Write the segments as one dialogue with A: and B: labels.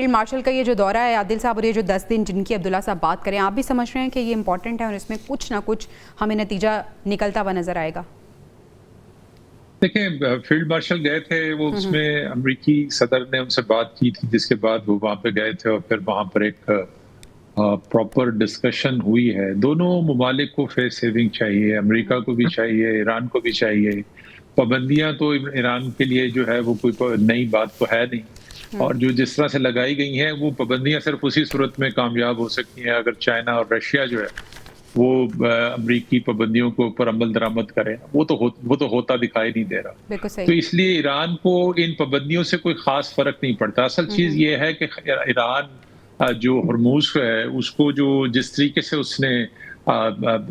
A: Field marshal کا یہ جو دورہ ہے عادل صاحب اور یہ جو 10 دن جن کی عبداللہ صاحب بات کریں، آپ بھی سمجھ رہے ہیں کہ یہ امپورٹنٹ ہے اور اس میں کچھ نہ کچھ ہمیں نتیجہ نکلتا ہوا نظر آئے گا؟
B: دیکھیں، فیلڈ مارشل گئے تھے، وہ اس میں امریکی صدر نے ان سے بات کی تھی، جس کے بعد وہ وہاں پہ گئے تھے اور پھر وہاں پر ایک پراپر ڈسکشن ہوئی ہے. دونوں ممالک کو فیس سیونگ چاہیے، امریکہ کو بھی چاہیے، ایران کو بھی چاہیے. پابندیاں تو ایران کے لیے جو ہے وہ کوئی نئی بات تو ہے نہیں، اور جو جس طرح سے لگائی گئی ہیں وہ پابندیاں صرف اسی صورت میں کامیاب ہو سکتی ہیں اگر چائنا اور رشیا جو ہے وہ امریکی پابندیوں کے اوپر عمل درآمد کرے. وہ تو ہوتا دکھائی نہیں دے رہا. تو اس لیے ایران کو ان پابندیوں سے کوئی خاص فرق نہیں پڑتا. اصل چیز یہ ہے کہ ایران جو ہرموز ہے اس کو جو جس طریقے سے اس نے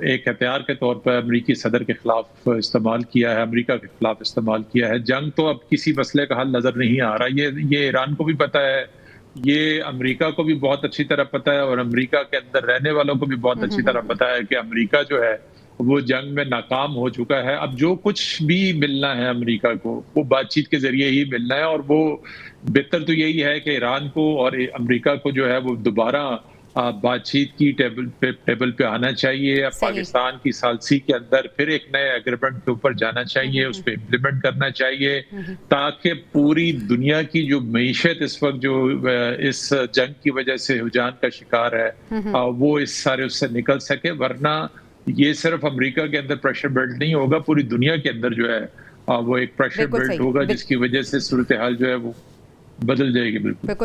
B: ایک ہتھیار کے طور پر امریکی صدر کے خلاف استعمال کیا ہے، امریکہ کے خلاف استعمال کیا ہے. جنگ تو اب کسی مسئلے کا حل نظر نہیں آ رہا. یہ ایران کو بھی پتہ ہے، یہ امریکہ کو بھی بہت اچھی طرح پتہ ہے، اور امریکہ کے اندر رہنے والوں کو بھی بہت اچھی طرح پتہ ہے کہ امریکہ جو ہے وہ جنگ میں ناکام ہو چکا ہے. اب جو کچھ بھی ملنا ہے امریکہ کو وہ بات چیت کے ذریعے ہی ملنا ہے، اور وہ بہتر تو یہی ہے کہ ایران کو اور امریکہ کو جو ہے وہ دوبارہ بات چیت کی ٹیبل پہ آنا چاہیے. پاکستان کی ثالثی کے اندر پھر ایک نئے ایگریمنٹ کے اوپر جانا چاہیے، اس پہ امپلیمنٹ کرنا چاہیے، تاکہ پوری دنیا کی جو معیشت اس وقت جو اس جنگ کی وجہ سے رجحان کا شکار ہے وہ اس سے نکل سکے. ورنہ یہ صرف امریکہ کے اندر پریشر بلڈ نہیں ہوگا، پوری دنیا کے اندر جو ہے وہ ایک پریشر بلڈ ہوگا، جس کی وجہ سے صورتحال جو ہے وہ بدل جائے گی. بالکل